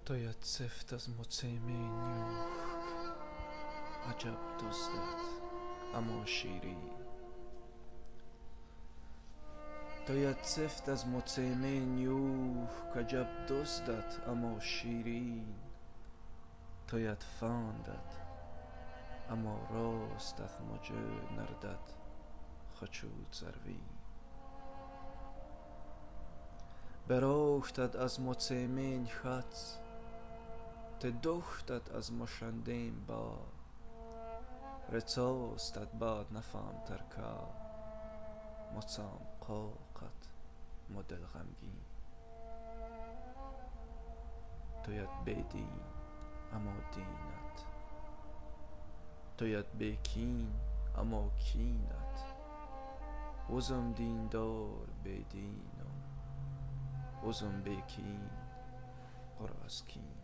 تویت سفت از مطعمه نیوخ، عجب دزدت اما شیرین. تویت سفت از مطعمه نیوخ، عجب دزدت اما شیرین. تویت فاندد اما راستت مجه نردد خچود زروین. براختد از مطعمه خط تدختد از مشندیم با. رتاستد باد نفهم ترکا مطعم قاقت مدل غمگین. تویت بدین اما دینت، تویت بکین اما کینت. وزم دیندار بدینم، وزم بکین پر از کین.